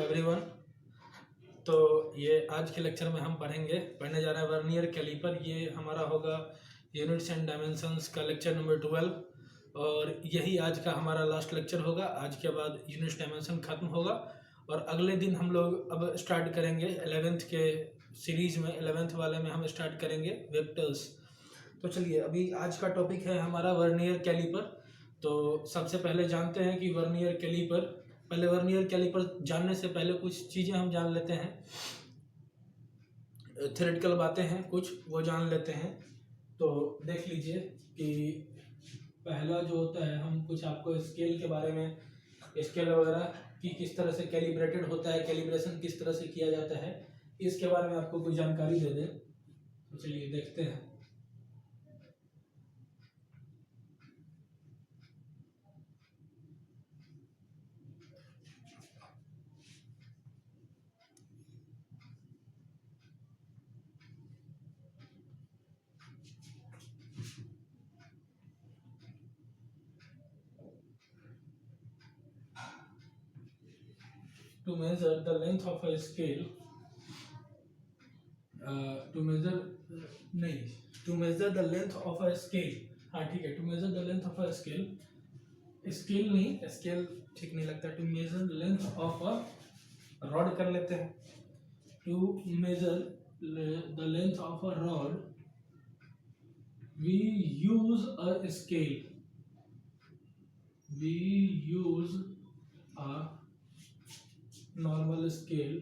Everyone. तो ये आज के लेक्चर में हम पढ़ने जा रहे हैं वर्नियर कैलिपर। ये हमारा होगा यूनिट्स एंड डायमेंशंस का लेक्चर नंबर 12 और यही आज का हमारा लास्ट लेक्चर होगा। आज के बाद यूनिट्स डायमेंशन खत्म होगा और अगले दिन हम लोग अब स्टार्ट करेंगे 11th के सीरीज में। 11th वाले में हम स्टार्ट करेंगे वेक्टर्स। तो चलिए, अभी आज का टॉपिक है हमारा वर्नियर कैलिपर। तो सबसे पहले जानते हैं कि वर्नियर कैलिपर, पहले वर्नियर कैलिपर जानने से पहले कुछ चीज़ें हम जान लेते हैं, थ्योरेटिकल बातें हैं कुछ, वो जान लेते हैं। तो देख लीजिए कि पहला जो होता है, हम कुछ आपको स्केल के बारे में, स्केल वगैरह कि किस तरह से कैलिब्रेटेड होता है, कैलिब्रेशन किस तरह से किया जाता है, इसके बारे में आपको कुछ जानकारी दे दें। तो चलिए देखते हैं। To measure the length of a scale, to measure the length of a scale, हाँ ठीक है, to measure the length of a scale, scale नहीं, scale ठीक नहीं लगता, to measure the length of a rod कर लेते हैं। To measure the length of a rod, we use a scale. We use a normal scale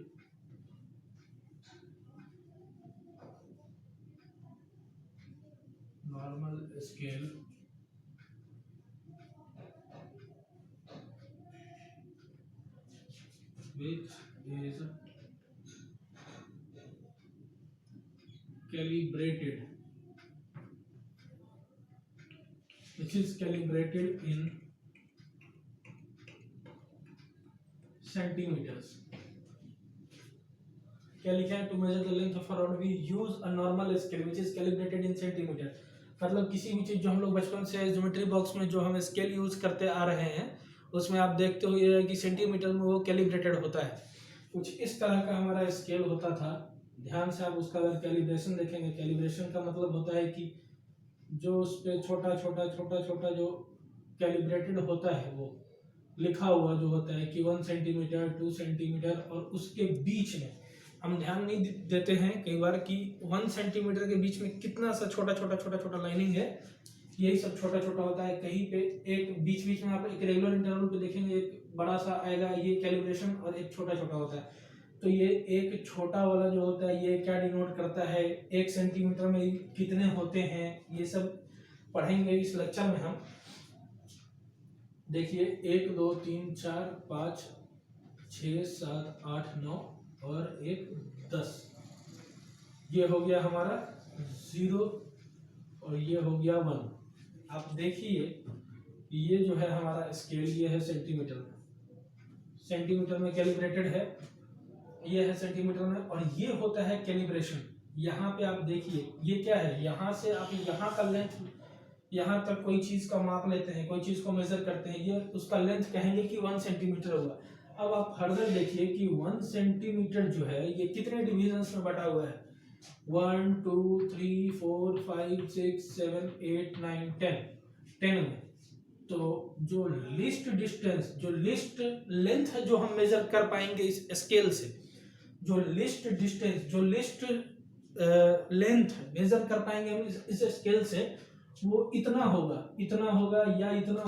which is calibrated, in centimeters। क्या लिखा है? To measure the length of a rod we use a normal scale which is calibrated in centimetre. मतलब किसी भी चीज जो हम लोग बचपन से ज्योमेट्री बॉक्स में जो हम स्केल यूज करते आ रहे हैं, उसमें आप देखते हुए कि सेंटीमीटर में वो कैलिब्रेटेड होता है। कुछ इस तरह का हमारा स्केल होता था। ध्यान से आप उसका अगर कैलिब्रेशन देखेंगे, कैलिब्रेशन का मतलब होता है कि जो उस पर छोटा छोटा जो कैलिब्रेटेड होता है, वो लिखा हुआ जो होता है कि 1 सेंटीमीटर 2 सेंटीमीटर, और उसके बीच में हम ध्यान नहीं देते हैं कई बार कि 1 सेंटीमीटर के बीच में कितना सा छोटा लाइनिंग है। यही सब छोटा होता है। कहीं पे एक बीच में आप एक रेगुलर इंटरवल पे देखेंगे, एक बड़ा सा आएगा ये कैलिब्रेशन, और एक छोटा होता है। तो ये एक छोटा वाला जो होता है, ये क्या डिनोट करता है, 1 सेंटीमीटर में कितने होते हैं, ये सब पढ़ेंगे इस लेक्चर में हम। देखिए 1 2 3 4 5 6 7 8 9 और 1 10। ये हो गया हमारा 0 और ये हो गया 1। आप देखिए ये जो है हमारा स्केल, ये है सेंटीमीटर में कैलिब्रेटेड है, ये है सेंटीमीटर में, और ये होता है कैलिब्रेशन। यहाँ पे आप देखिए ये क्या है, यहाँ से आप यहाँ का लेंथ, यहाँ तक कोई चीज का माप लेते हैं, कोई चीज को मेजर करते हैं, ये उसका लेंथ कहेंगे कि 1 सेंटीमीटर हुआ। अब आप फर्दर देखिए कि 1 सेंटीमीटर जो है ये कितने डिविजन्स में बटा हुआ है, 1 2 3 4 5 6 7 8 9 10 में। तो जो लिस्ट डिस्टेंस, जो लिस्ट लेंथ है जो हम मेजर कर पाएंगे इस स्केल से, जो लिस्ट डिस्टेंस, जो लिस्ट लेंथ मेजर कर पाएंगे हम इस स्केल से, वो इतना होगा या इतना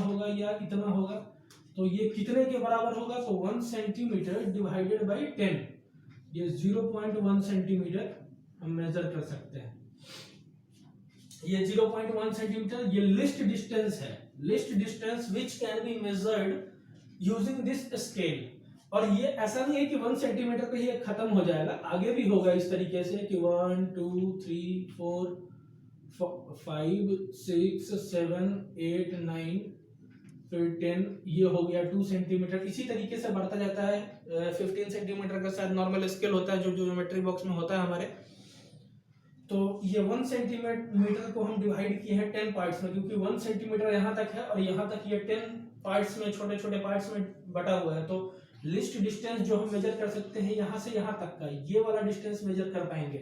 होगा। तो ये कितने के बराबर होगा? तो 1 सेंटीमीटर डिवाइडेड बाई 10, ये 0.1 सेंटीमीटर हम मेजर कर सकते हैं। ये 0.1 सेंटीमीटर ये लिस्ट डिस्टेंस है, list distance which can be measured using this scale. और ये ऐसा नहीं है कि 1 सेंटीमीटर पे ही खत्म हो जाएगा, आगे भी होगा इस तरीके से कि 1 2 3 4 5 6 7 8 9 फिर 10, ये हो गया 2 सेंटीमीटर। इसी तरीके से बढ़ता जाता है। 15 सेंटीमीटर का शायद नॉर्मल स्केल होता है जो ज्योमेट्री बॉक्स में होता है हमारे। तो ये 1 सेंटीमीटर को हम डिवाइड किए हैं 10 पार्ट्स में, क्योंकि 1 सेंटीमीटर यहाँ तक है और यहाँ तक ये 10 पार्ट्स में, छोटे पार्ट्स में बटा हुआ है। तो लिस्ट डिस्टेंस जो हम मेजर कर सकते हैं यहाँ से यहाँ तक का, ये वाला डिस्टेंस मेजर कर पाएंगे।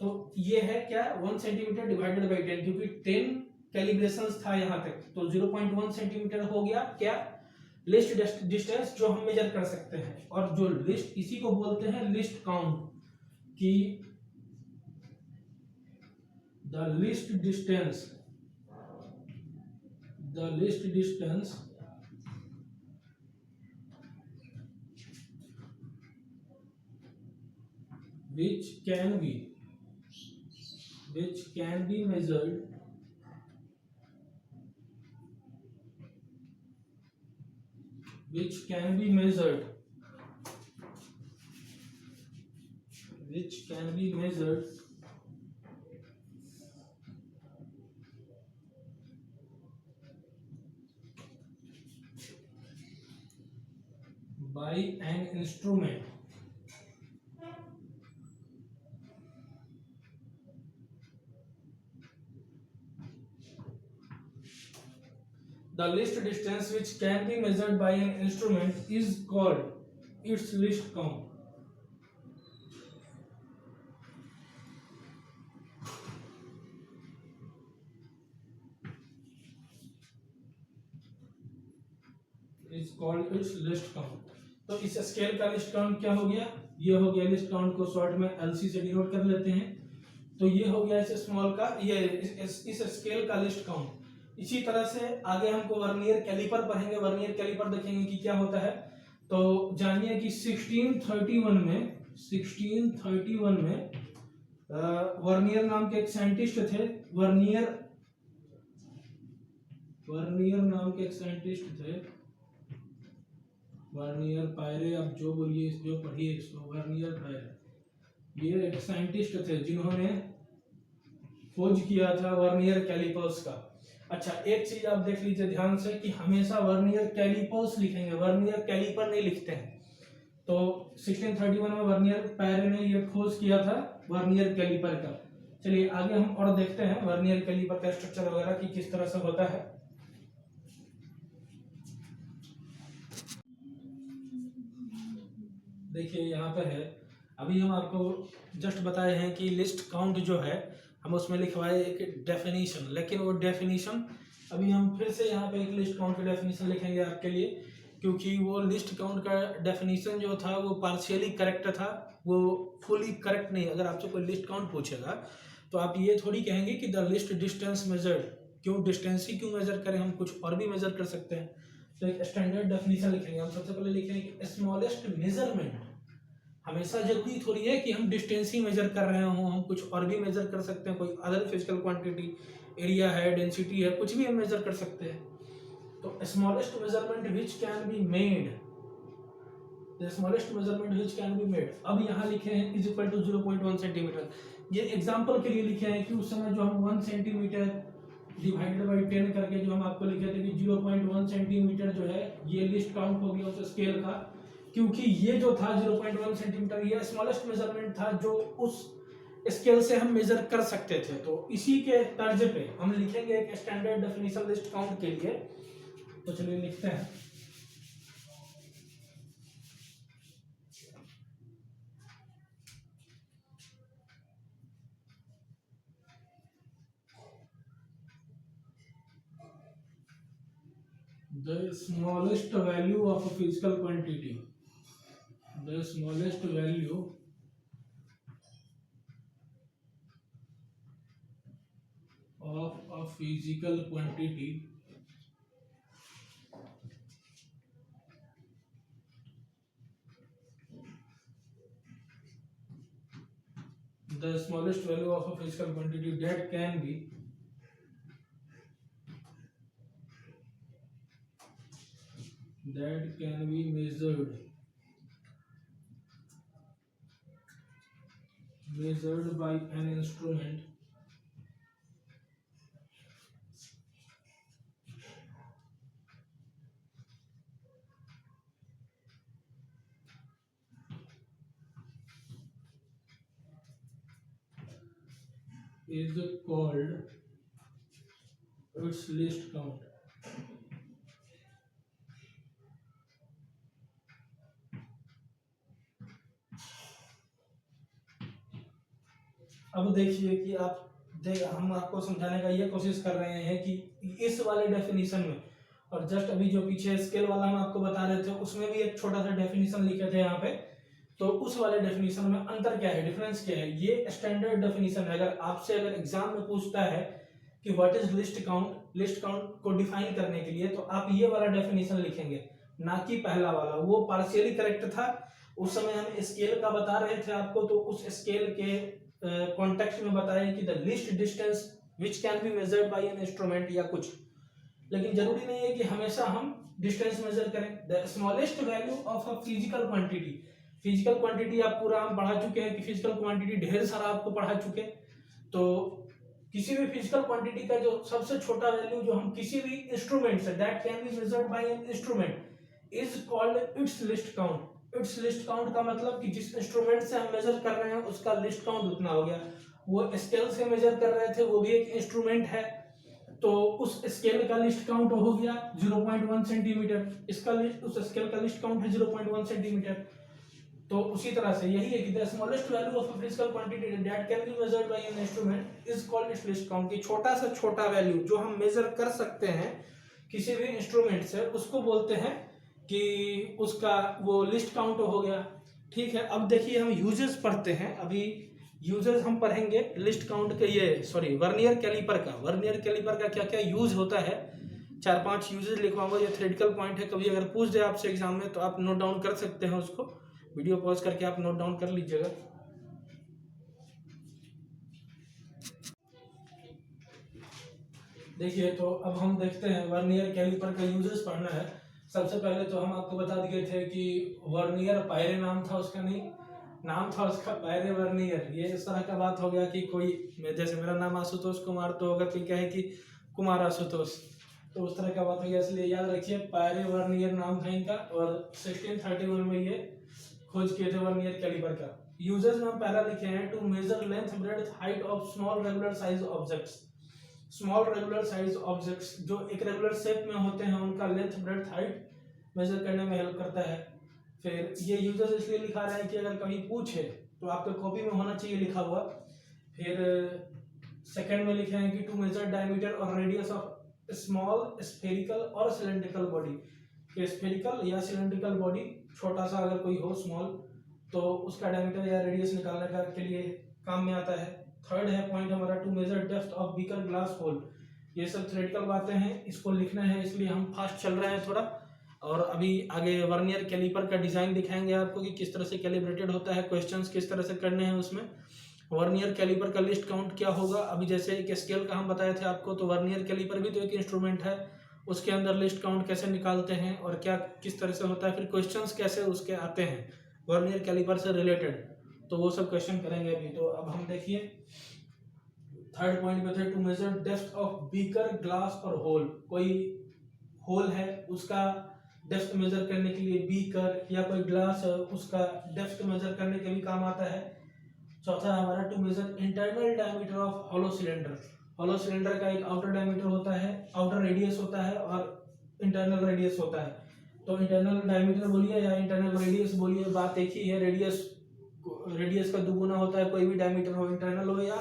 तो ये है क्या 1 सेंटीमीटर डिवाइडेड बाई 10, क्योंकि 10 कैलिब्रेशंस था यहाँ तक, तो 0.1 सेंटीमीटर हो गया क्या लिस्ट डिस्टेंस जो हम मेजर कर सकते हैं। और जो लिस्ट, इसी को बोलते हैं लिस्ट काउंट, कि the list distance which can be measured by an instrument. The list distance which can be measured by an instrument is called its list count. Is called its list count. तो इस scale का list count क्या हो गया, ये हो गया list count को शॉर्ट में एलसी से डिनोट कर लेते हैं। तो ये हो गया इस स्मॉल का, ये इस स्केल का लिस्ट काउंट। इसी तरह से आगे हमको वर्नियर कैलिपर पढ़ेंगे, वर्नियर कैलिपर देखेंगे कि क्या होता है। तो जानिए कि 1631 में वर्नियर नाम के एक साइंटिस्ट थे, वर्नियर नाम के एक साइंटिस्ट थे, वर्नियर पायरे, आप जो बोलिए, जो पढ़िए इसको, वर्नियर पायरे। ये एक साइंटिस्ट थे जिन्होंने खोज किया था वर्नियर कैलिपर्स का। अच्छा, एक चीज आप देख लीजिए ध्यान से कि हमेशा वर्नियर कैलिपर्स लिखेंगे, वर्नियर कैलिपर नहीं लिखते हैं। तो 1631 में वर्नियर पायरे ने ये खोज किया था वर्नियर कैलिपर का। चलिए आगे हम और देखते हैं वर्नियर कैलिपर का स्ट्रक्चर वगैरह कि किस तरह से होता है। देखिए यहाँ पे है, अभी हम आपको जस्ट बताए हैं कि लिस्ट काउंट जो है हम उसमें लिखवाए एक डेफिनेशन, लेकिन वो डेफिनेशन अभी हम फिर से यहाँ पे एक लिस्ट काउंट का डेफिनेशन लिखेंगे आपके लिए, क्योंकि वो लिस्ट काउंट का डेफिनेशन जो था वो पार्शियली करेक्ट था, वो फुली करेक्ट नहीं। अगर आपसे कोई लिस्ट काउंट पूछेगा तो आप ये थोड़ी कहेंगे कि द लिस्ट डिस्टेंस मेजर्ड, क्यों डिस्टेंस ही क्यों मेजर करें, हम कुछ और भी मेजर कर सकते हैं। तो एक स्टैंडर्ड डेफिनेशन लिखेंगे हम। सबसे पहले लिखेंगे कि स्मॉलेस्ट मेजरमेंट, हमेशा जरूरी थोड़ी है कि हम डिस्टेंस ही मेजर कर रहे हों, हम कुछ और भी मेजर कर सकते हैं, कोई अदर फिजिकल क्वांटिटी, एरिया है, डेंसिटी है, कुछ भी हम मेजर कर सकते हैं। तो smallest measurement which can be made, the smallest measurement which can be made, अब यहाँ लिखे हैं इज इक्वल टू 0.1 सेंटीमीटर। ये एग्जांपल के लिए लिखे हैं कि उस समय जो हम 1 सेंटीमीटर डिवाइडेड बाई 10 करके जो हम आपको लिखे थे कि 0.1 सेंटीमीटर जो है ये लिस्ट काउंट हो गया उस स्केल का, क्योंकि ये जो था 0.1 सेंटीमीटर ये स्मॉलेस्ट मेजरमेंट था जो उस स्केल से हम मेजर कर सकते थे। तो इसी के तर्ज पे हम लिखेंगे एक स्टैंडर्ड डेफिनेशन लिस्ट काउंट के लिए। तो चलिए लिखते हैं। The smallest value of a physical quantity, the smallest value of a physical quantity the smallest value of a physical quantity that can be measured by an instrument is called its list count. अब देखिए कि हम आपको समझाने का ये कोशिश कर रहे हैं कि इस वाले डेफिनेशन में और जस्ट अभी जो पीछे स्केल वाला हम आपको बता रहे थे उसमें भी एक छोटा सा डेफिनेशन लिखे थे यहाँ पे, तो उस वाले डेफिनेशन में अंतर क्या है, डिफरेंस क्या है, ये स्टैंडर्ड डेफिनेशन है। अगर एग्जाम में पूछता है कि व्हाट इज लिस्ट काउंट को डिफाइन करने के लिए तो आप ये वाला डेफिनेशन लिखेंगे, ना कि पहला वाला। वो पार्शियली करेक्ट था, उस समय हम स्केल का बता रहे थे आपको, तो उस स्केल के कॉन्टेक्स्ट में बताया कि the list distance which can be measured by an instrument या कुछ, लेकिन जरूरी नहीं है कि हमेशा हम डिस्टेंस मेजर करें। The smallest value of a physical quantity आप पूरा हम पढ़ा चुके हैं कि फिजिकल क्वांटिटी ढेर सारा आपको पढ़ा चुके, तो किसी भी फिजिकल क्वांटिटी का जो सबसे छोटा वैल्यू जो हम किसी भी instrument say that can be measured by an instrument is called its list count. It's list count का मतलब कि जिस इंस्ट्रूमेंट से हम मेजर कर रहे हैं उसका लिस्ट काउंट उतना हो गया। वो स्केल से मेजर कर रहे थे, वो भी एक इंस्ट्रूमेंट है, तो उस स्केल का लिस्ट काउंट हो गया 0.1 सेंटीमीटर, इसका उस स्केल का लिस्ट काउंट है 0.1 सेंटीमीटर। तो उसी तरह से यही है कि the smallest value of a physical quantity that can be measured by an instrument is called its list count. की छोटा से छोटा वैल्यू जो हम मेजर कर सकते हैं किसी भी इंस्ट्रूमेंट से उसको बोलते हैं कि उसका वो लिस्ट काउंट हो गया। ठीक है, अब देखिए हम यूजेस पढ़ते हैं। अभी यूजेस हम पढ़ेंगे लिस्ट काउंट के, ये वर्नियर कैलिपर का क्या क्या यूज होता है। 4-5 यूजेस लिखवाऊंगा, ये थ्योरेटिकल पॉइंट है, कभी अगर पूछ दे आपसे एग्जाम में तो आप नोट डाउन कर सकते हैं उसको, वीडियो पॉज करके आप नोट डाउन कर लीजिएगा। देखिए तो अब हम देखते हैं वर्नियर कैलिपर का यूजेस पढ़ना है। सबसे पहले तो हम आपको बता दिए थे कि वर्नियर पायरे नाम था उसका, नहीं नाम था उसका पायरे वर्नियर। ये इस तरह का बात हो गया कि कोई जैसे मेरा नाम आशुतोष कुमार, तो अगर कोई कहे कि कुमार आशुतोष, तो उस तरह का बात हो गया, इसलिए याद रखिए पायरे वर्नियर नाम था इनका। और 1631 में ये खोज किए थे वर्नियर कैलिपर का। यूजेस में हम पहला लिखे हैं to measure length breadth height of small regular size objects. Small regular size objects जो एक रेगुलर शेप में होते हैं उनका लेंथ ब्रेड्थ हाइट मेजर करने में हेल्प करता है। फिर ये यूजर्स इसलिए लिखा रहे हैं कि अगर कभी पूछे तो आपके कॉपी में होना चाहिए लिखा हुआ। फिर सेकंड में लिखे हैं कि टू मेजर डायमीटर और रेडियस ऑफ स्मॉल स्फेरिकल और सिलेंड्रिकल बॉडी। स्फेरिकल या सिलेंड्रिकल बॉडी छोटा सा अगर कोई हो स्मॉल, तो उसका डायमीटर या रेडियस निकालने का के लिए काम में आता है। थर्ड है पॉइंट हमारा to measure depth of beaker glass hole. ये सब थ्योरेटिकल बातें हैं, इसको लिखना है, इसलिए हम फास्ट चल रहे हैं थोड़ा। और अभी आगे वर्नियर कैलिपर का डिजाइन दिखाएंगे आपको कि किस तरह से कैलिब्रेटेड होता है, क्वेश्चंस किस तरह से करने हैं उसमें। वर्नियर कैलिपर का लिस्ट काउंट क्या होगा, अभी जैसे एक स्केल का हम बताए थे आपको, तो वर्नियर कैलिपर भी तो एक इंस्ट्रूमेंट है, उसके अंदर लिस्ट काउंट कैसे निकालते हैं और क्या किस तरह से होता है, फिर क्वेश्चंस कैसे उसके आते हैं वर्नियर कैलिपर से रिलेटेड, तो वो सब क्वेश्चन करेंगे अभी। तो अब हम देखिए थर्ड पॉइंट पे थे to measure depth of beaker glass और होल। कोई होल है उसका डेप्थ मेजर करने के लिए, बीकर या कोई ग्लास है उसका डेप्थ मेजर करने के भी काम आता है। चौथा हमारा to measure internal diameter of hollow cylinder. Hollow cylinder का एक आउटर डायमीटर होता है, आउटर रेडियस होता है और इंटरनल रेडियस होता है। तो इंटरनल डायमीटर बोलिए या इंटरनल रेडियस बोलिए, बात एक ही है। रेडियस का दुगुना होता है कोई भी डायमीटर हो, इंटरनल हो या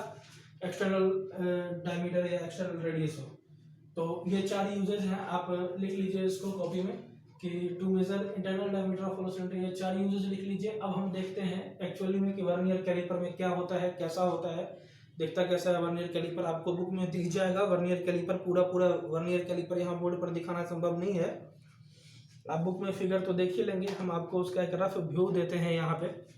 एक्सटर्नल डायमीटर या एक्सटर्नल रेडियस हो। तो ये 4 यूजेस हैं, आप लिख लीजिए इसको कॉपी में कि to measure internal diameter of hollow cylinder, ये 4 यूजेस लिख लीजिए। अब हम देखते हैं एक्चुअली में कि वर्नियर कैलिपर में क्या होता है, कैसा होता है, दिखता कैसा है वर्नियर कैलिपर। आपको बुक में दिख जाएगा वर्नियर कैलिपर, पूरा वर्नियर कैलिपर यहाँ बोर्ड पर दिखाना संभव नहीं है। आप बुक में फिगर तो देख ही लेंगे, हम आपको उसका एक रफ व्यू देते हैं यहाँ पे।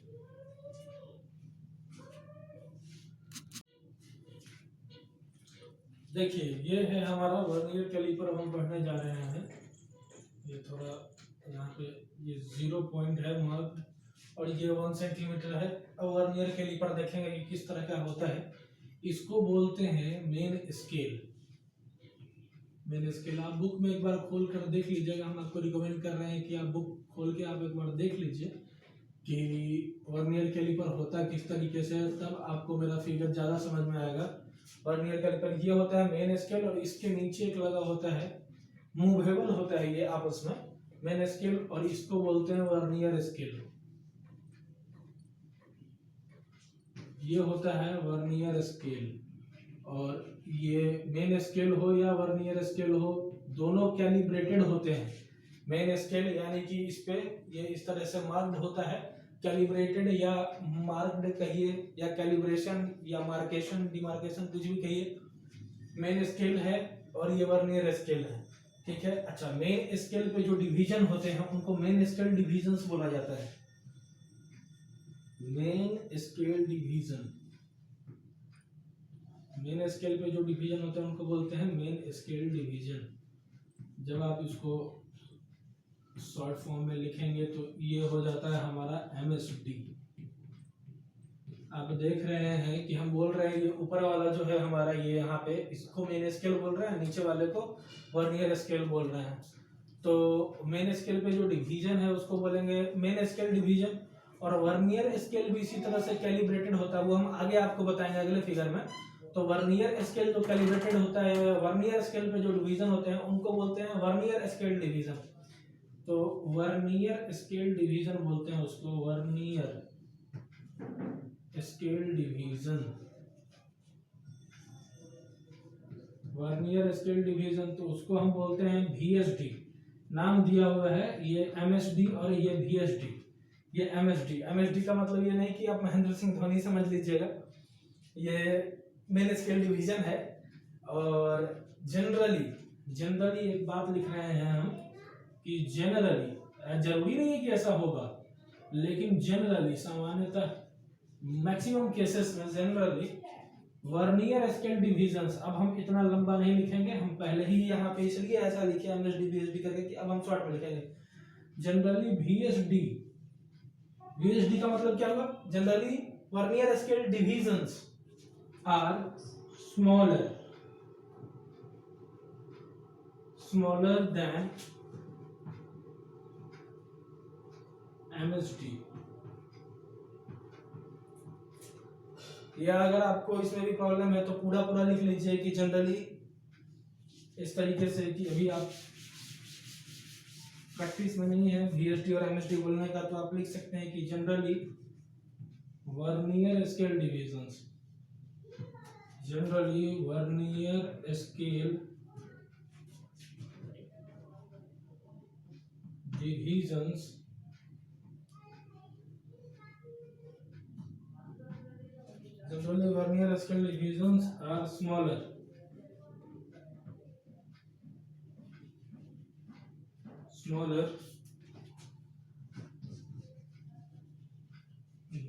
देखिए ये है हमारा वर्नियर कैलिपर, हम पढ़ने जा रहे हैं। ये थोड़ा यहाँ पे ये 0 पॉइंट है मार्क और ये 1 सेंटीमीटर है। अब वर्नियर कैलिपर देखेंगे कि किस तरह का होता है। इसको बोलते हैं मेन स्केल। मेन स्केल आप बुक में एक बार खोल कर देख लीजिएगा, हम आपको रिकमेंड कर रहे हैं कि आप बुक खोल के आप एक बार देख लीजिए कि वर्नियर कैलिपर होता किस तरीके से, तब आपको मेरा फिगर ज़्यादा समझ में आएगा। वर्नियर कैलिपर ये होता है मेन स्केल, और इसके नीचे एक लगा होता है मूवेबल होता है ये आपस में, मेन स्केल, और इसको बोलते हैं वर्नियर स्केल। ये होता है वर्नियर स्केल, और ये मेन स्केल हो या वर्नियर स्केल हो, दोनों कैलिब्रेटेड होते हैं। मेन स्केल यानी कि इस पे ये इस तरह से मार्क्ड होता है, कैलिब्रेटेड या मार्क्ड कहिए, या कैलिब्रेशन या मार्केशन डिमार्केशन कुछ भी कहिए, मेन स्केल है और ये वर्नियर स्केल है। ठीक है। अच्छा, मेन स्केल पे जो डिवीजन होते हैं उनको मेन स्केल डिविजन्स बोला जाता है। Main scale division, main scale पे जो डिवीजन होते हैं उनको बोलते हैं मेन स्केल डिवीजन। जब आप इसको शॉर्ट फॉर्म में लिखेंगे तो ये हो जाता है हमारा MSD। आप देख रहे हैं कि हम बोल रहे हैं ये ऊपर वाला जो है हमारा, ये यहाँ पे इसको मेन स्केल बोल रहे हैं, नीचे वाले को वर्नियर स्केल बोल रहे हैं। तो मेन स्केल पे जो डिवीजन है उसको बोलेंगे मेन स्केल डिवीजन, और वर्नियर स्केल भी इसी तरह से कैलिब्रेटेड होता है, वो हम आगे आपको बताएंगे अगले फिगर में। तो वर्नियर स्केल जो कैलिब्रेटेड होता है, वर्नियर स्केल पे जो डिवीजन होते हैं उनको बोलते हैं वर्नियर स्केल डिवीजन। तो वर्नियर स्केल डिवीजन बोलते हैं उसको, vernier scale division. Vernier scale division तो उसको हम बोलते हैं VSD। नाम दिया हुआ है, ये MSD और ये VSD। ये MSD का मतलब ये नहीं कि आप महेंद्र सिंह धोनी समझ लीजिएगा, ये मेन स्केल डिवीजन है। और जनरली एक बात लिख रहे हैं हम कि जनरली, जरूरी नहीं है कि ऐसा होगा, लेकिन जनरली सामान्यतः मैक्सिमम केसेस में जनरली वर्नियर स्केल डिविजन्स, अब हम इतना लंबा नहीं लिखेंगे, हम पहले ही यहाँ पे इसलिए ऐसा लिखे MSD VSD करके कि अब हम शॉर्ट में लिखेंगे। जनरली VSD का मतलब क्या हुआ? Generally vernier scale divisions are smaller than MSD। या अगर आपको इसमें भी प्रॉब्लम है तो पूरा लिख लीजिए कि जनरली, इस तरीके से कि अभी आप प्रैक्टिस में नहीं है VSD और MSD बोलने का, तो आप लिख सकते हैं कि generally vernier scale divisions, generally vernier scale divisions generally vernier scale divisions are smaller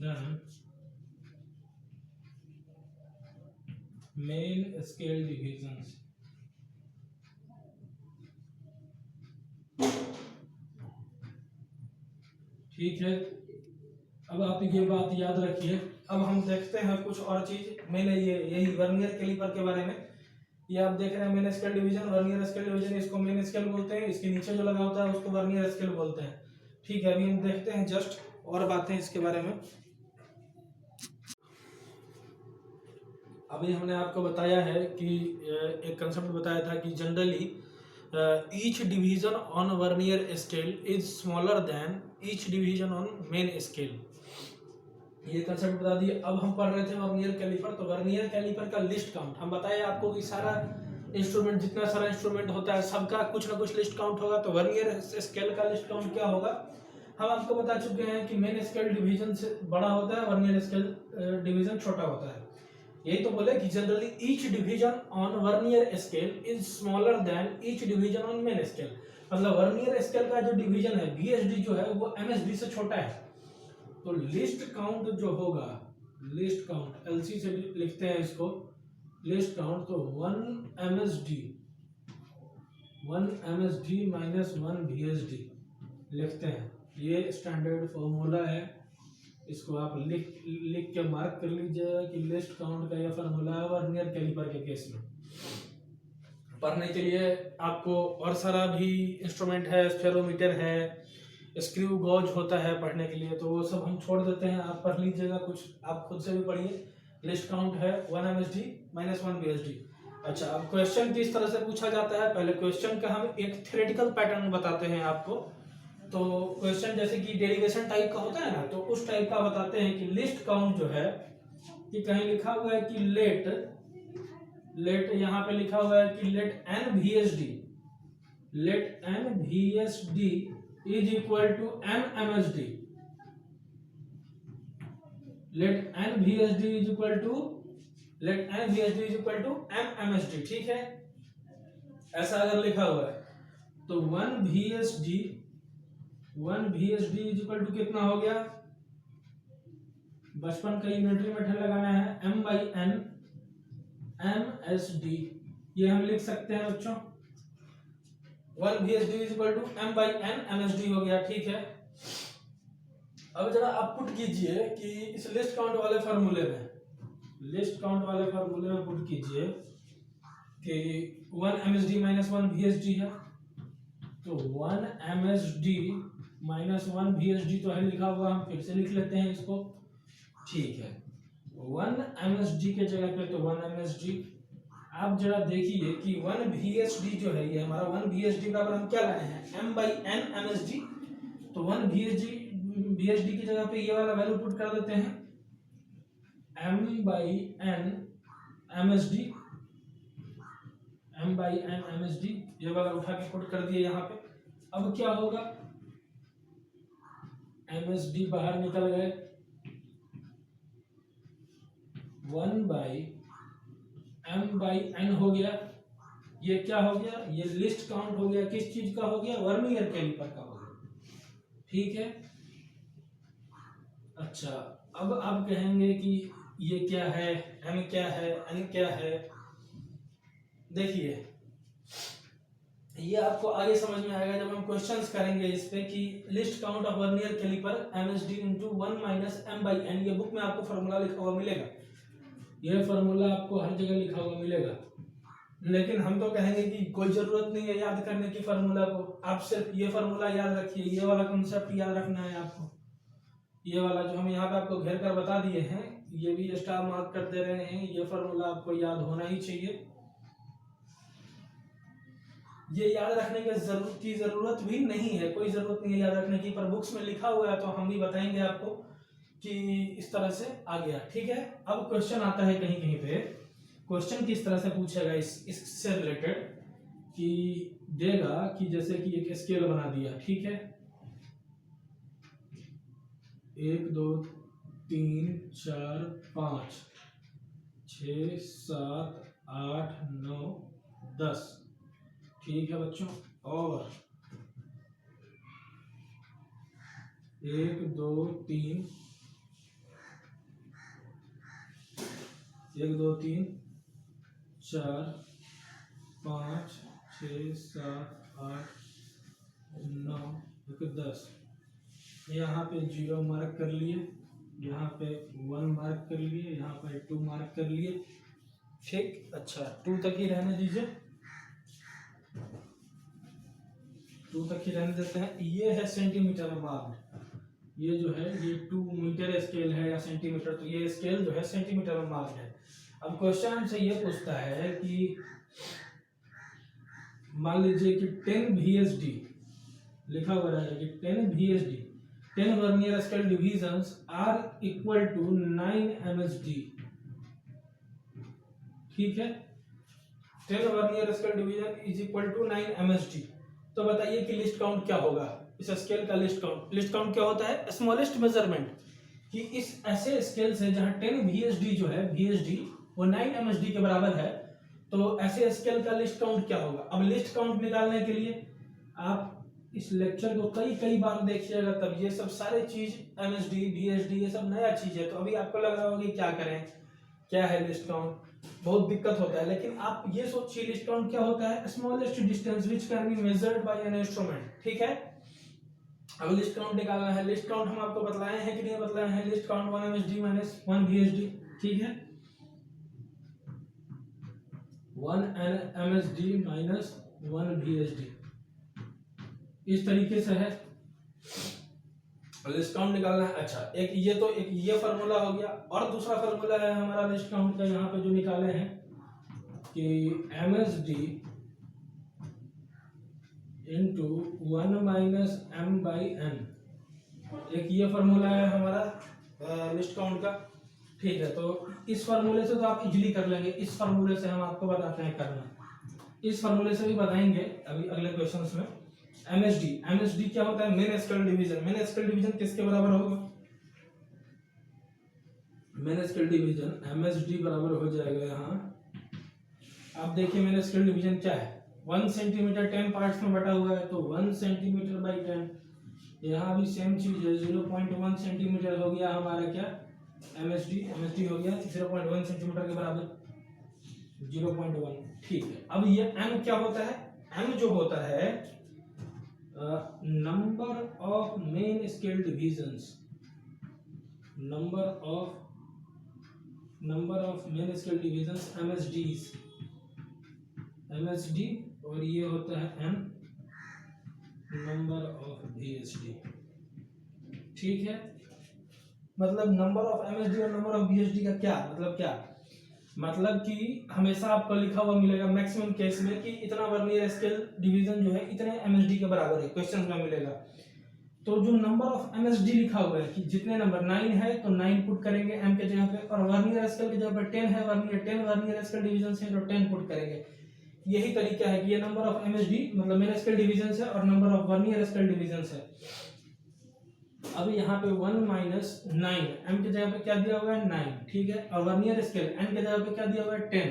than main scale divisions। ठीक है, अब आप ये बात याद रखिए। अब हम देखते हैं कुछ और चीज। मैंने यही वर्नियर कैलिपर के बारे में, ये आप देख रहे हैं main scale division, vernier scale division, इसको मेन स्केल बोलते हैं, इसके नीचे जो लगा होता है उसको वर्नियर स्केल बोलते हैं। ठीक है, अभी हम देखते हैं जस्ट और बातें इसके बारे में। अभी हमने आपको बताया है कि एक कंसेप्ट बताया था कि generally each division on vernier scale is smaller than each division on main scale, ये कंसेप्ट बता दिए। अब हम पढ़ रहे थे वर्नियर कैलिपर, तो वर्नियर कैलिपर का लिस्ट काउंट हम बताए आपको कि सारा इंस्ट्रूमेंट, जितना सारा इंस्ट्रूमेंट होता है सबका कुछ ना कुछ लिस्ट काउंट होगा। तो वर्नियर स्केल का लिस्ट काउंट क्या होगा हम आपको बता चुके हैं कि मेन स्केल डिवीजन से बड़ा होता है, वर्नियर स्केल डिवीजन छोटा होता है। यही तो बोले कि generally each division on vernier scale is smaller than each division on main scale, मतलब वर्नियर स्केल का जो डिवीजन है VSD जो है वो MSD से छोटा है। तो लिस्ट काउंट जो होगा, लिस्ट काउंट LC से लिखते हैं इसको, लिस्ट काउंट तो 1 MSD माइनस 1 VSD लिखते हैं। ये स्टैंडर्ड फॉर्मूला है, इसको आप लिख के मार्क कर लीजिएगा कि लिस्ट काउंट का यह फॉर्मूला है वर्नियर कैलिपर के केस में। पढ़ने के लिए आपको और सारा भी इंस्ट्रूमेंट है, स्फेरोमीटर है, स्क्रू गॉज होता है पढ़ने के लिए, तो वो सब हम छोड़ देते हैं, आप पढ़ लीजिएगा, कुछ आप खुद से भी पढ़िए। लिस्ट काउंट है 1 MSD माइनस 1 VSD। अच्छा, अब क्वेश्चन किस तरह से पूछा जाता है, पहले क्वेश्चन का हम एक थ्योरेटिकल पैटर्न बताते हैं आपको। तो क्वेश्चन जैसे कि डेरिवेशन टाइप का होता है ना, तो उस टाइप का बताते हैं कि लिस्ट काउंट जो है कि कहीं लिखा हुआ है कि लेट यहाँ पे लिखा हुआ है कि let N V S D is equal to M M S D. Let N V S D is equal to M M S D. ठीक है, ऐसा अगर लिखा हुआ है तो one V S D is equal to कितना हो गया, बचपन का यूनिटरी मेथड लगाना है, m by N M S D, ये हम लिख सकते हैं बच्चों। One V S D is equal to m by N M S D हो गया। ठीक है, अब जरा आप पुट कीजिए कि इस लिस्ट काउंट वाले फार्मूले में पुट कीजिए कि 1 MSD माइनस 1 VSD है, तो 1 MSD माइनस 1 VSD तो है लिखा हुआ, हम फिर से लिख लेते हैं इसको। ठीक है, 1 MSD के जगह पे तो 1 MSD। आप जरा देखिए कि 1 VSD जो है, ये हमारा 1 VSD बराबर हम क्या लाए हैं, m बाई एन MSD। तो 1 VSD की जगह पे ये वाला वैल्यू पुट कर देते हैं, m बाई एन MSD, ये वाला उठा के पुट कर दिए यहाँ पे। अब क्या होगा, MSD बाहर निकल गए, 1 बाई m बाई n हो गया। ये क्या हो गया, ये लिस्ट काउंट हो गया, किस चीज का हो गया, वर्नियर कैलिपर का हो गया। ठीक है, अच्छा अब आप कहेंगे कि ये क्या है, m क्या है, n क्या है। देखिए ये आपको आगे समझ में आएगा जब हम क्वेश्चंस करेंगे इस पे कि least count of vernier calliper MSD into 1 minus m by n। ये बुक में आपको फार्मूला लिखा हुआ मिलेगा, ये फार्मूला आपको हर जगह लिखा हुआ मिलेगा, लेकिन हम तो कहेंगे कि कोई जरूरत नहीं है याद करने की फार्मूला को, आप सिर्फ ये फार्मूला याद रखिए, ये वाला कॉन्सेप्ट याद रखना है आपको। ये वाला जो हम यहाँ पे आपको घेर कर बता दिए हैं, ये भी स्टार मार्क कर दे रहे हैं, ये फार्मूला आपको याद होना ही चाहिए। ये याद रखने की जरूरत भी नहीं है, कोई जरूरत नहीं है याद रखने की, पर बुक्स में लिखा हुआ है तो हम भी बताएंगे आपको कि इस तरह से आ गया। ठीक है, अब क्वेश्चन आता है कहीं कहीं पे, क्वेश्चन किस तरह से पूछेगा इससे रिलेटेड कि देगा कि जैसे कि एक स्केल बना दिया। ठीक है, 1 2 3 4 5 6 7 8 9 10। ठीक है बच्चों, और 1 2 3 4 5 6 7 8 9 10। यहाँ पे 0 मार्क कर लिए, यहाँ पे 1 मार्क कर लिए, यहाँ पे 2 मार्क कर लिए। ठीक, अच्छा 2 तक ही रहने दीजिए, 2 तक ही रहने देते हैं। ये है सेंटीमीटर में मार्क्ड, ये जो है ये 2 मीटर स्केल है या सेंटीमीटर, तो ये स्केल जो है सेंटीमीटर में मार्क्ड है। अब क्वेश्चन हमसे ये पूछता है कि मान लीजिए कि 10 VSD लिखा हुआ है कि 10 VSD 10 vernier scale divisions are equal to 9 MSD। ठीक है, 10 vernier scale division is equal to 9 MSD। तो बताइए कि लिस्ट काउंट क्या होगा, इस स्केल का लिस्ट काउंट क्या होता है, स्मॉलेस्ट मेजरमेंट, कि इस ऐसे स्केल से जहां 10 VSD जो है, VSD वो 9 MSD के बराबर है, तो ऐसे स्केल का लिस्ट काउंट क्या होगा। अब लिस्ट काउंट निकालने के लिए आप इस लेक्चर को कई बार देखिएगा, तब ये सब सारे चीज MSD VSD ये सब नया चीज है, तो अभी आपको लग रहा होगा कि क्या करें, क्या है लिस्ट काउंट, बहुत दिक्कत होता है। लेकिन आप ये सोचिए लिस्ट काउंट क्या होता है, smallest distance which can be measured by an instrument. ठीक है, अब लिस्ट काउंट निकालना है, लिस्ट काउंट हम आपको बतलाए हैं कि नहीं बतलाए हैं, list count 1 MSD minus 1 VSD। ठीक है, 1 MSD माइनस 1 VSD इस तरीके से है लिस्ट काउंट निकालना है। अच्छा एक ये फार्मूला हो गया, और दूसरा फार्मूला है हमारा लिस्ट काउंट का, यहाँ पे जो निकाले हैं कि MSD into 1 minus m by n, एक ये फार्मूला है हमारा लिस्ट काउंट का। ठीक है, तो इस फार्मूले से तो आप इजीली कर लेंगे, इस फार्मूले से हम आपको बताते हैं करना, इस फार्मूले से भी बताएंगे अभी अगले क्वेश्चंस में। एमएसडी, एमएसडी क्या होता है? Main scale division. Main scale division किसके बराबर होगा? मेन स्केल डिवीजन एमएसडी बराबर हो जाएगा यहाँ, आप देखिए मेन स्केल डिवीजन क्या है, 1 सेंटीमीटर 10 पार्ट्स में बटा हुआ है, तो 1 सेंटीमीटर बाई 10, यहाँ भी सेम चीज है, 0.1 सेंटीमीटर हो गया हमारा क्या, एमएसडी, एमएसडी हो गया 0.1 सेंटीमीटर के बराबर, 0.1। ठीक है, अब ये एम क्या होता है? एम जो होता है number of main scale divisions, number of main scale divisions, MSDs, MSD, और ये होता है एम, नंबर ऑफ बीएसडी। ठीक है, मतलब नंबर ऑफ एमएसडी और नंबर ऑफ बीएसडी का क्या मतलब? क्या मतलब कि हमेशा आपको लिखा हुआ मिलेगा मैक्सिमम केस में कि इतना वर्नियर स्केल डिवीजन जो है इतने एमएसडी के बराबर है, क्वेश्चन में मिलेगा। तो जो नंबर ऑफ एमएसडी लिखा हुआ है कि जितने नंबर 9 है तो 9 पुट करेंगे एम के जगह पे, और वर्नियर स्केल की जगह पे 10 है, वर्नियर 10 वर्नियर स्केल डिवीजन है तो 10 पुट करेंगे। यही तरीका है कि ये नंबर ऑफ एमएसडी मतलब मेन स्केल डिवीजन है और number of vernier scale division है। अब यहाँ पे 1 माइनस 9, एम की जगह पे क्या दिया हुआ है 9, ठीक है, और वर्नियर स्केल एन की जगह पे क्या दिया हुआ है 10,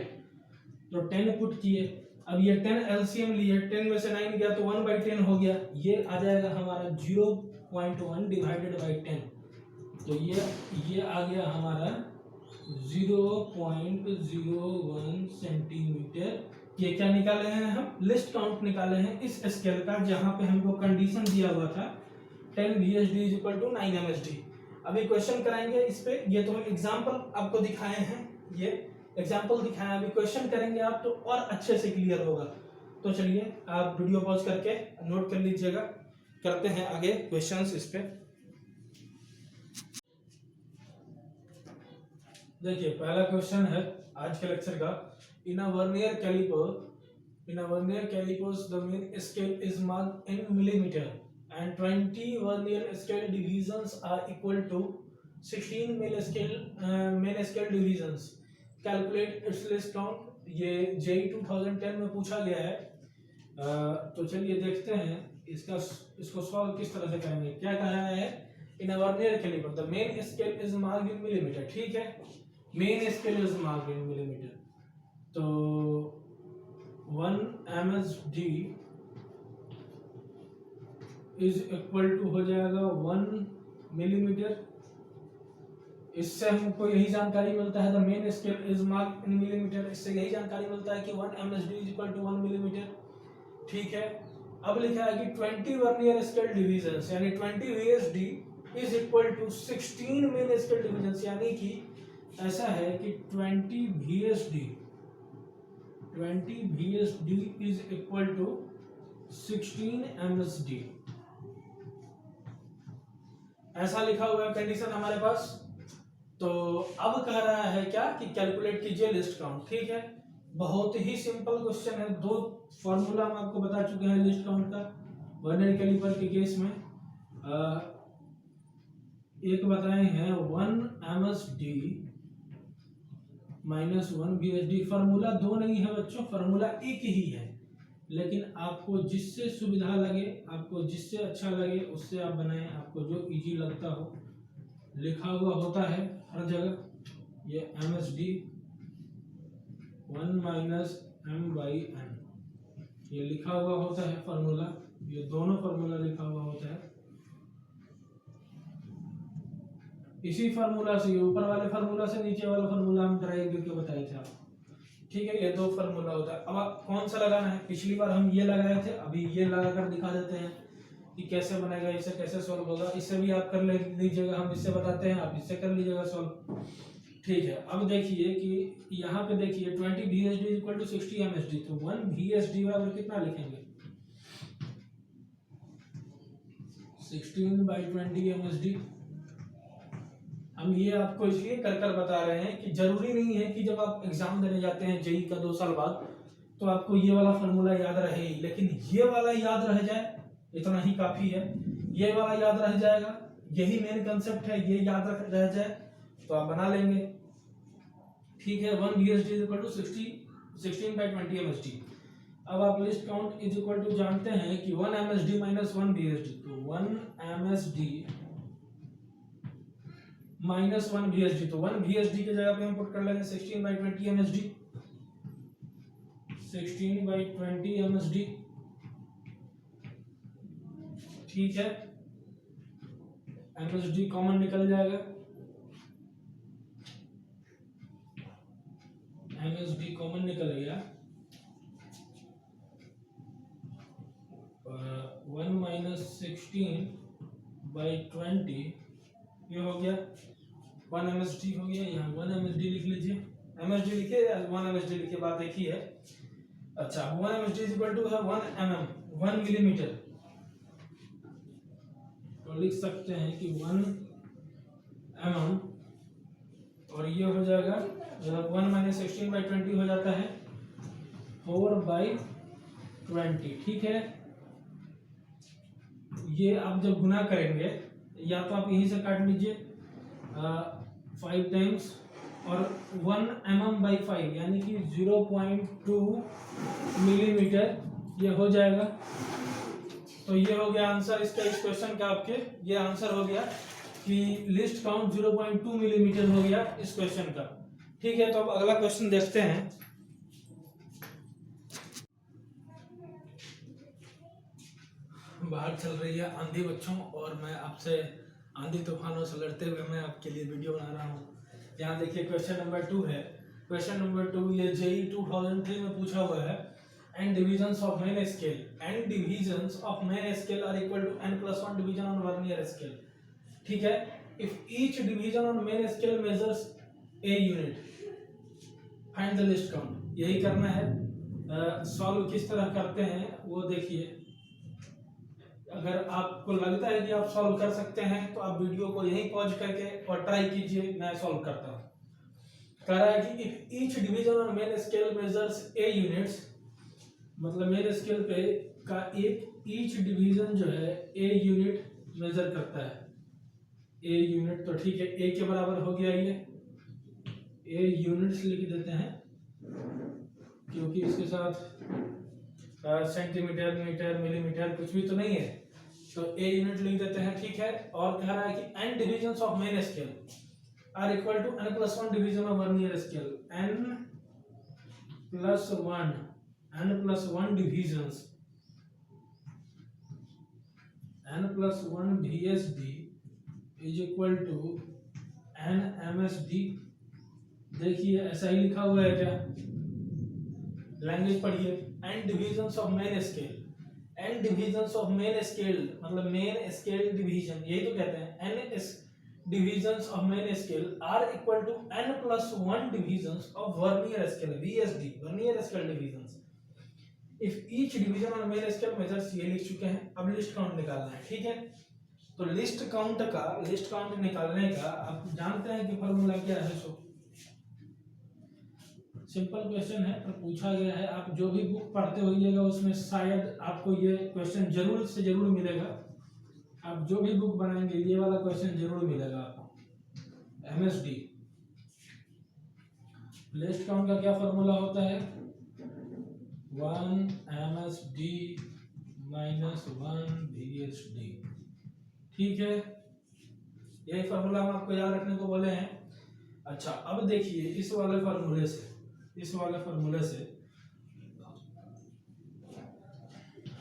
तो 10 पुट किए। अब ये 10 एलसीएम लिए, 10 में से 9 गया तो 1/10 हो गया, ये आ जाएगा हमारा 0.1 डिवाइडेड बाई 10, तो ये आ गया हमारा 0.01 सेंटीमीटर। ये क्या निकाले हैं हम? लिस्ट काउंट निकाले हैं इस स्केल का, जहां पे हमको कंडीशन दिया हुआ था 10 VSD is equal to 9 MSD। अभी क्वेश्चन कराएंगे इस पे, ये तो एग्जांपल आपको दिखाए हैं, ये एग्जांपल दिखाया, अभी क्वेश्चन करेंगे आप तो और अच्छे से क्लियर होगा। तो चलिए आप वीडियो पॉज करके नोट कर लीजिएगा, करते हैं आगे क्वेश्चंस इस पे। देखिए पहला क्वेश्चन है आज के लेक्चर का, in a vernier calipers the main scale is marked in millimetre and 20 vernier scale divisions are equal to 16 main scale divisions. Calculate its list count। ये JEE 2010 में पूछा गया है। तो चलिए देखते हैं इसको सॉल्व किस तरह से करेंगे। क्या कहा है? In a vernier caliper the main scale is marked in millimetre, ठीक है, main scale is marked in millimetre, तो 1 MSD इज इक्वल टू हो जाएगा 1 मिलीमीटर। इससे हमको यही जानकारी मिलता है the main scale is marked in millimetre, इससे यही जानकारी मिलता है कि 1 MSD is equal to 1 millimetre, ठीक है। अब लिखा है कि 20 वर्नियर स्केल डिवीजन्स यानी 20 VSD is equal to 16 main scale divisions, यानी कि ऐसा है कि 20 VSD is equal to 16 MSD, ऐसा लिखा हुआ है कंडीशन हमारे पास। तो अब कह रहा है क्या कि कैलकुलेट कीजिए लिस्ट काउंट, ठीक है, बहुत ही सिंपल क्वेश्चन है। 2 फॉर्मूला हम आपको बता चुके हैं लिस्ट काउंट का वर्नियर कैलिपर के केस में। एक बताए हैं 1 MSD माइनस 1 VSD। फार्मूला 2 नहीं है बच्चों, फार्मूला एक ही है, लेकिन आपको जिससे सुविधा लगे, आपको जिससे अच्छा लगे उससे आप बनाएं, आपको जो इजी लगता हो। लिखा हुआ होता है हर जगह ये MSD 1 माइनस M/N, ये लिखा हुआ होता है फार्मूला, ये दोनों फार्मूला लिखा हुआ होता है। इसी फार्मूला से, ऊपर वाले फार्मूला से नीचे वाला फार्मूला हम ड्राइव करके बताए थे आपको, ठीक है। ये 2 फार्मूला होता है। अब आप कौन सा लगाना है? पिछली बार हम ये लगाए थे, अभी ये लगाकर दिखा देते हैं कि कैसे बनेगा, इसे कैसे सॉल्व होगा। इससे भी आप कर लीजिएगा, हम इससे बताते हैं, आप इससे कर लीजिएगा सॉल्व, ठीक है। अब देखिए कि यहाँ पे देखिए 20 VSD इक्वल टू 60 MSD, तो 1 VSD बराबर कितना लिखेंगे? 16/20 MSD। हम ये आपको इसलिए कर बता रहे हैं कि जरूरी नहीं है कि जब आप एग्जाम देने जाते हैं JEE का 2 साल बाद तो आपको ये वाला फार्मूला याद रहे, लेकिन ये वाला याद रह जाए इतना ही काफी है। ये वाला याद रह जाएगा, यही मेन कंसेप्ट है, ये याद रह जाए तो आप बना लेंगे। ठीक है। 1 VSD is equal to 16/20 MSD। अब आप least count is equal to जानते हैं कि 1 MSD माइनस 1 VSD, तो 1 MSD माइनस 1 VSD, तो 1 VSD की जगह पे हम पुट कर लेंगे 16/20 MSD, 16/20 MSD, ठीक है। MSD कॉमन निकल जाएगा, MSD कॉमन निकल गया, 1 माइनस 16/20 ये हो गया 1 MSD हो गया। यहाँ 1 MSD लिख लीजिए, MSD लिखे या 1 MSD लिखे, बात एक ही है। अच्छा 1 MSD इज इक्वल टू है 1 mm, 1 मिलीमीटर, तो लिख सकते हैं कि 1 mm और ये हो जाएगा 1 माइनस 16/20 हो जाता है 4/20, ठीक है। ये आप जब गुना करेंगे या तो आप यहीं से काट लीजिए 5 टाइम्स और 1 mm/5 यानी कि 0.2 मिलीमीटर ये हो जाएगा। तो ये हो गया आंसर इसका, इस क्वेश्चन का आपके ये आंसर हो गया कि लिस्ट काउंट 0.2 मिलीमीटर हो गया इस क्वेश्चन का, ठीक है। तो अब अगला क्वेश्चन देखते हैं। बाहर चल रही है आंधी बच्चों, और मैं आपसे आंधी तूफानों से लड़ते हुए मैं आपके लिए वीडियो बना रहा हूँ। यहाँ देखिए क्वेश्चन नंबर 2 है। क्वेश्चन नंबर 2 ये JEE 2003 में पूछा हुआ है। And divisions of main scale, and divisions of main scale are equal to n+1 division on vernier scale, ठीक है। If each division on main scale measures a unit, find the least count. यही करना है। Solve किस तरह करते हैं वो देखिए। अगर आपको लगता है कि आप सॉल्व कर सकते हैं तो आप वीडियो को यहीं पॉज करके और ट्राई कीजिए, मैं सॉल्व करता हूँ। कह रहा है कि if each division on main scale measures a units, मतलब मेन स्केल पे का एक ईच डिवीजन जो है a यूनिट मेजर करता है, a यूनिट, तो ठीक है a के बराबर हो गया ये a यूनिट्स लिख देते हैं क्योंकि इसके साथ सेंटीमीटर, मीटर, मिलीमीटर कुछ भी तो नहीं है, तो a यूनिट लिख देते हैं, ठीक है। और कह रहा है कि n divisions of main scale are equal to n+1 division of vernier scale, n+1 divisions, n+1 VSD is equal to n MSD। देखिए ऐसा ही लिखा हुआ है क्या, लैंग्वेज पढ़िए। And divisions of main scale, and divisions of main scale मतलब main scale division, यही तो कहते हैं। n divisions of main scale are equal to n+1 divisions of vernier scale, VSD, vernier scale divisions. If each division on main scale measures, ये लिख चुके हैं। अब लिस्ट काउंट निकालना है, ठीक है। तो लिस्ट काउंट निकालने का आप जानते हैं कि फॉर्मूला क्या है। सो सिंपल क्वेश्चन है पर पूछा गया है। आप जो भी बुक पढ़ते होइएगा उसमें शायद आपको ये क्वेश्चन जरूर से जरूर मिलेगा। आप जो भी बुक बनाएंगे ये वाला क्वेश्चन जरूर मिलेगा आपको। MSD लिस्ट काउंट का क्या फॉर्मूला होता है, 1 MSD माइनस 1 VSD, ठीक है। यही फॉर्मूला हम आपको याद रखने को बोले हैं। अच्छा अब देखिए इस वाले फॉर्मूले से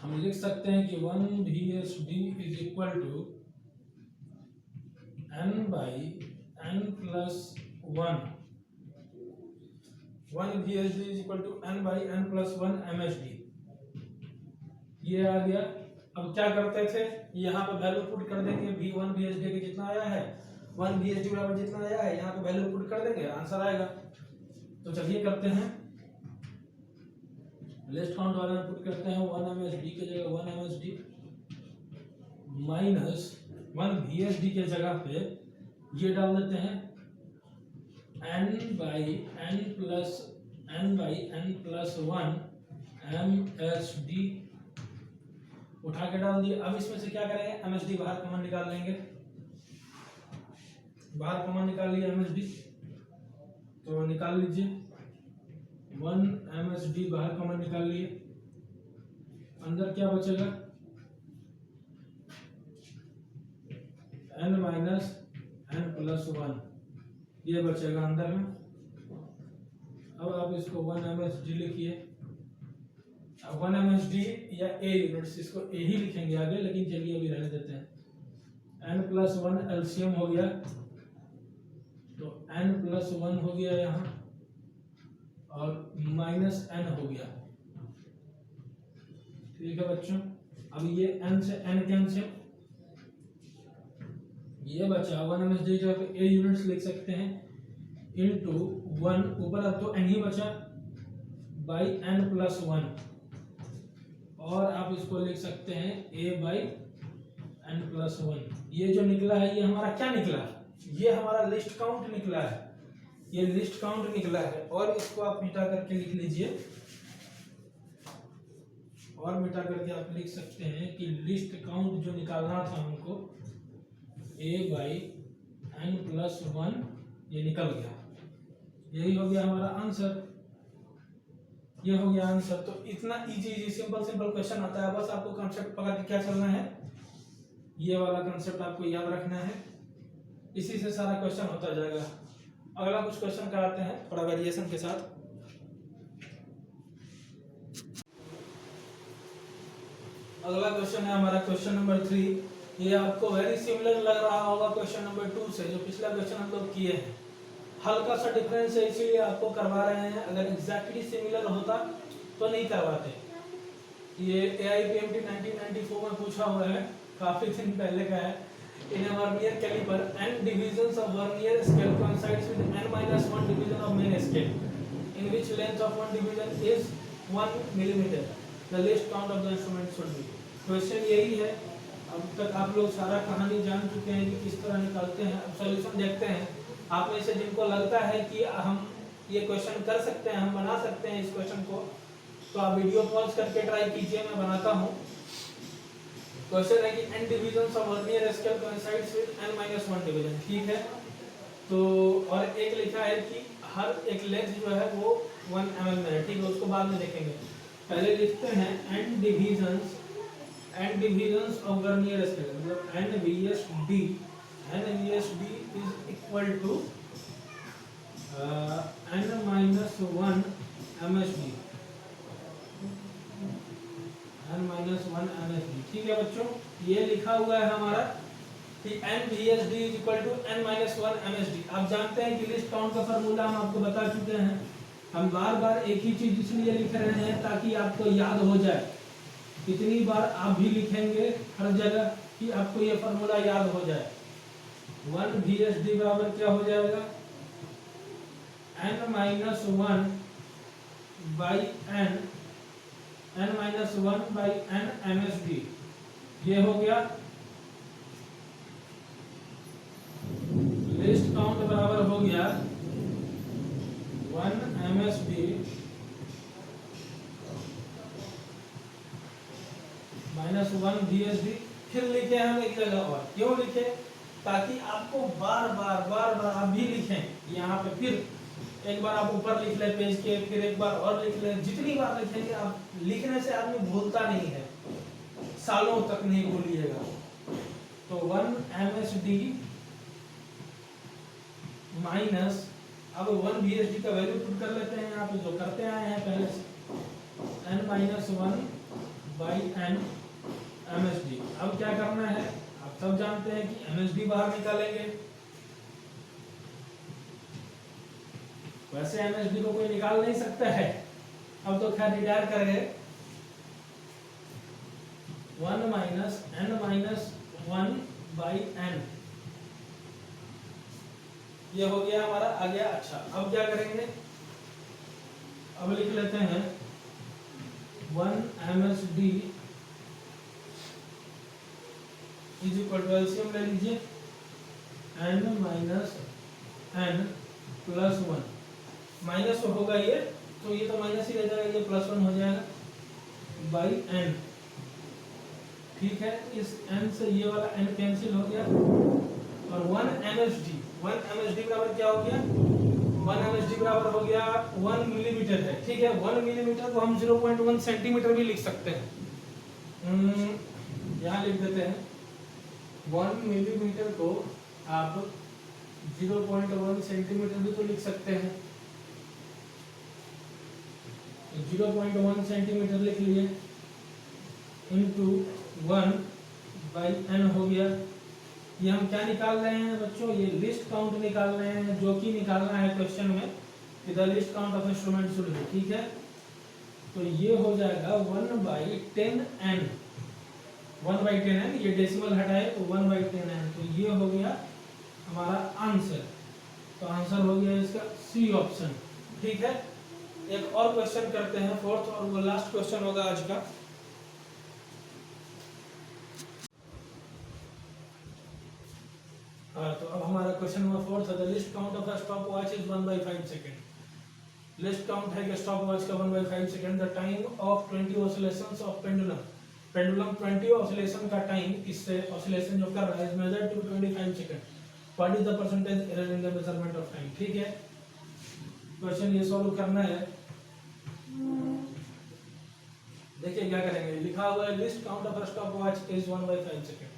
हम लिख सकते हैं कि 1 VSD is equal to n/n+1, 1 VSD is equal to n/n+1 MSD। ये आ गया। अब क्या करते थे, यहाँ पे वैल्यू पुट कर देंगे, V1 VSD के जितना आया है, 1 VSD बराबर जितना आया है, यहाँ पे वैल्यू पुट कर देंगे, आंसर आएगा। तो चलिए करते हैं। लिस्ट काउंट वाले में पुट करते हैं 1 MSD की जगह 1 MSD माइनस 1 VSD के जगह पे ये डाल देते हैं n/n+1 MSD उठा के डाल दिए। अब इसमें से क्या करेंगे, MSD बाहर कॉमन निकाल लेंगे। बाहर कॉमन निकाल लिया MSD, तो निकाल लीजिए 1 MSD बाहर कॉमन निकाल लिए, अंदर क्या बचेगा n माइनस n प्लस 1 ये बचेगा अंदर में। अब आप इसको 1 MSD लिखिए, 1 MSD या A यूनिट्स, इसको A ही लिखेंगे आगे, लेकिन चलिए अभी रहने देते हैं। n प्लस 1 एलसीएम हो गया, तो n प्लस 1 हो गया यहाँ और माइनस n हो गया। ठीक है बच्चों, अब ये n से n कैंसिल, ये बचा 1 MSD जो आप A यूनिट्स लिख सकते हैं इनटू 1, ऊपर अब तो n ही बचा, बाई n प्लस 1, और आप इसको लिख सकते हैं a बाई n प्लस 1। ये जो निकला है ये हमारा क्या निकला है, ये हमारा लिस्ट काउंट निकला है, ये लिस्ट काउंट निकला है। और इसको आप मिटा करके लिख लीजिए, और मिटा करके आप लिख सकते हैं कि लिस्ट काउंट जो निकालना था हमको a बाई n प्लस 1 ये निकल गया। यही हो गया हमारा आंसर, ये हो गया आंसर। तो इतना इजी सिंपल क्वेश्चन आता है, बस आपको कॉन्सेप्ट पकड़ के क्या चलना है, ये वाला कॉन्सेप्ट आपको याद रखना है, इसी से सारा क्वेश्चन होता जाएगा। अगला कुछ क्वेश्चन कराते हैं थोड़ा वेरिएशन के साथ। अगला क्वेश्चन है हमारा क्वेश्चन नंबर 3। ये आपको वेरी सिमिलर लग रहा होगा क्वेश्चन नंबर 2 से, जो पिछला क्वेश्चन हम लोग किए हैं। हल्का सा डिफरेंस है इसीलिए आपको करवा रहे हैं, अगर एग्जैक्टली सिमिलर होता तो नहीं करवाते। ये AIPMT 1994 में पूछा हुआ है, काफी दिन पहले का है। In a vernier caliper n divisions of vernier scale coincides with n-1 division of main scale in which length of one division is 1 mm. The least count of the instrument should be। Question यही है। अब तक आप लोग सारा कहानी जान चुके हैं कि किस तरह निकालते हैं। अब सॉल्यूशन देखते हैं। आप में से जिनको लगता है कि हम ये क्वेश्चन कर सकते हैं, हम बना सकते हैं इस क्वेश्चन को, तो आप वीडियो पॉज करके ट्राई कीजिए, मैं बनाता हूँ। क्वेश्चन है कि n divisions of vernier scale coincides with n-1 division, ठीक है। तो और एक लिखा है कि हर एक लेंथ जो है वो 1 mm में है, ठीक है, उसको बाद में देखेंगे। पहले लिखते हैं n divisions of vernier scale, मतलब NVSD is equal to n-1 MSD, n-1 MSD, ठीक है बच्चों। ये लिखा हुआ है हमारा कि NVSD is equal to n-1 MSD। आप जानते हैं कि लिस्ट काउंट का फार्मूला हम आपको बता चुके हैं। हम बार बार एक ही चीज इसलिए लिख रहे हैं ताकि आपको याद हो जाए। कितनी बार आप भी लिखेंगे हर जगह कि आपको ये फार्मूला याद हो जाए। 1 VSD बराबर क्या हो जाएगा, n-1 by n-1 by n MSD, ये हो गया। लिस्ट काउंट बराबर हो गया 1 MSD माइनस 1 VSD। फिर लिखे हम एक जगह और, क्यों लिखे, ताकि आपको बार बार आप भी लिखें यहाँ पे, फिर एक बार आप ऊपर लिख ले पेज के, फिर एक बार और लिख ले। जितनी बार लिखेंगे आप, लिखने से आदमी भूलता नहीं है, सालों तक नहीं भूलिएगा। तो 1 MSD माइनस, अब 1 VSD का वैल्यू पुट कर लेते हैं यहाँ पे, जो करते आए हैं पहले से, n-1 बाई n MSD। अब क्या करना है, आप सब जानते हैं कि MSD बाहर निकालेंगे। वैसे MSD को कोई निकाल नहीं सकता है, अब तो खैर रिटायर कर गए। 1 माइनस n-1 बाई n, ये हो गया हमारा, आ गया। अच्छा, अब क्या करेंगे, अब लिख लेते हैं 1 MSD is equal to, LCM ले लीजिए, n-n प्लस 1, माइनस होगा ये, तो ये तो माइनस ही रह जाएगा, ये प्लस 1 हो जाएगा बाई n, ठीक है। इस n से ये वाला n कैंसिल हो गया, और 1 MSD बराबर क्या हो गया, 1 msd बराबर हो गया 1 मिलीमीटर है, ठीक है। 1 मिलीमीटर को हम 0.1 सेंटीमीटर भी लिख सकते हैं। यहाँ लिख देते हैं 1 मिलीमीटर को आप 0.1 सेंटीमीटर भी तो लिख सकते हैं। 0.1 सेंटीमीटर लिख लिए इंटू 1/n हो गया। ये हम क्या निकाल रहे हैं बच्चों, ये लिस्ट काउंट निकाल रहे हैं, जो कि निकालना है क्वेश्चन में कि the least count of instrument should be, ठीक है। तो ये हो जाएगा 1/10n, 1/10n, ये डेसिमल हटाए तो 1/10n, तो ये हो गया हमारा आंसर। तो आंसर हो गया इसका सी ऑप्शन, ठीक है। एक और क्वेश्चन करते हैं, फोर्थ और वो लास्ट क्वेश्चन होगा आज का। तो अब हमारा क्वेश्चन नंबर 4 था, the least count of a stop watch is 1/5 second. Least count है कि स्टॉप वॉच का 1/5 second. The time of 20 oscillations of pendulum, pendulum 20 oscillation का टाइम, इससे ऑसिलेशन जो कर रहा है, is measured to 25 second. What is the percentage error in the measurement of time, ठीक है। क्वेश्चन ये सॉल्व करना है। देखिए क्या करेंगे, लिखा हुआ है list count of a stop watch is 1/5 second,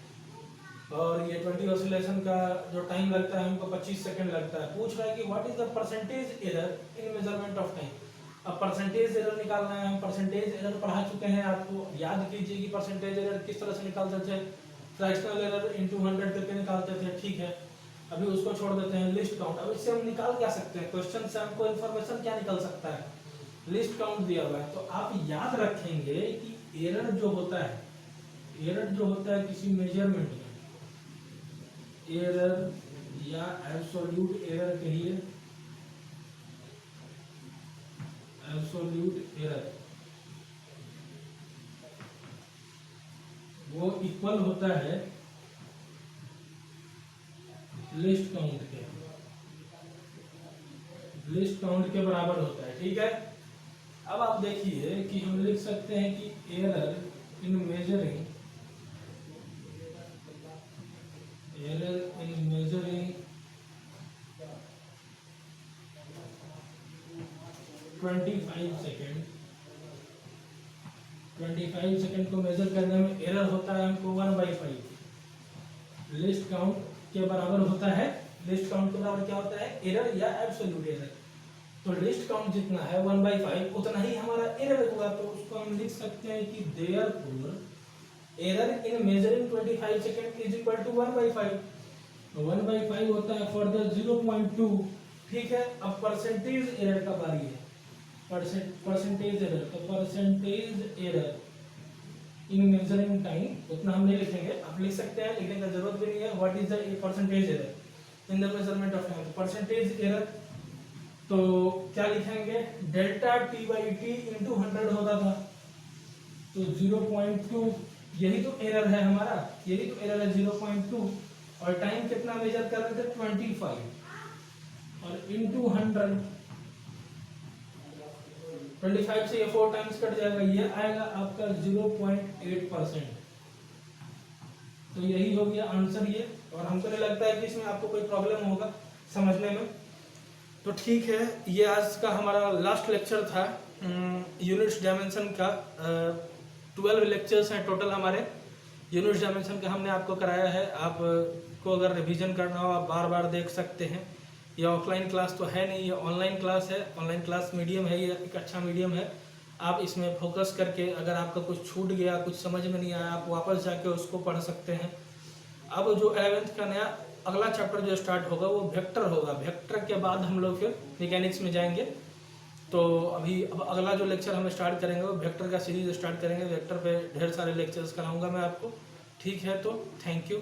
और ये 20 ऑसिलेशन का जो टाइम लगता है हमको 25 सेकंड लगता है। पूछ रहा है कि what is the percentage error in measurement of time. अब परसेंटेज एरर निकालना है, हम परसेंटेज एरर पढ़ा चुके हैं, आपको याद कीजिए कि परसेंटेज एरर किस तरह से निकालते थे, फ्रैक्शनल एरर इनटू 100 करके निकालते थे, ठीक है। अभी उसको छोड़ देते हैं। लिस्ट काउंट, अब इससे हम निकाल क्या सकते हैं, क्वेश्चन से हमको इन्फॉर्मेशन क्या निकल सकता है, लिस्ट काउंट दिया हुआ है। तो आप याद रखेंगे कि एरर जो होता है, एरर जो होता है किसी मेजरमेंट में, एरर या एब्सोल्यूट एरर कहिए, एब्सोल्यूट एरर, वो इक्वल होता है लिस्ट काउंट के, लिस्ट काउंट के बराबर होता है, ठीक है। अब आप देखिए कि हम लिख सकते हैं कि error in measuring, error in measuring 25 second, 25 second को मेजर करने में एरर होता है हमको 1/5। लिस्ट काउंट के बराबर होता है, लिस्ट काउंट के बराबर क्या होता है, एरर या एब्सोल्यूट एरर। तो लिस्ट काउंट जितना है 1/5 उतना ही हमारा एरर होगा। तो उसको हम लिख सकते हैं कि therefore error in measuring 25 second is equal to 1/5। 1/5 होता है फॉर द 0.2, ठीक है। अब परसेंटेज एरर का बारी है, परसेंटेज एरर, तो percentage error in measuring time उतना हम नहीं लिखेंगे, आप लिख सकते हैं, लिखने का जरूरत भी नहीं है। What is the percentage error in the measurement of time, percentage error तो क्या लिखेंगे, डेल्टा t/t इंटू 100 होता था, तो 0.2, यही तो एरर है हमारा, यही तो एरर है 0.2, और टाइम कितना मेजर कर रहे थे 25, और इंटू 100, 25 से ये 4 टाइम्स कट जाएगा, ये आएगा आपका 0.8%। तो यही हो गया आंसर ये, और हमको नहीं लगता है कि इसमें आपको कोई प्रॉब्लम होगा समझने में। तो ठीक है, ये आज का हमारा लास्ट लेक्चर था यूनिट्स डायमेंशन का। 12 लेक्चर्स हैं टोटल हमारे यूनिट्स डायमेंशन का, हमने आपको कराया है। आपको अगर रिवीजन करना हो आप बार बार देख सकते हैं। ये ऑफलाइन क्लास तो है नहीं, ये ऑनलाइन क्लास है। ऑनलाइन क्लास मीडियम है, ये एक अच्छा मीडियम है। आप इसमें फोकस करके, अगर आपका कुछ छूट गया, कुछ समझ में नहीं आया, आप वापस जाके उसको पढ़ सकते हैं। अब जो 11th का नया अगला चैप्टर जो स्टार्ट होगा वो वेक्टर होगा। वेक्टर के बाद हम लोग फिर मैकेनिक्स में जाएंगे। तो अभी अब अगला जो लेक्चर हम स्टार्ट करेंगे वो वेक्टर का सीरीज स्टार्ट करेंगे। वेक्टर पे ढेर सारे लेक्चर्स कराऊंगा मैं आपको, ठीक है। तो थैंक यू।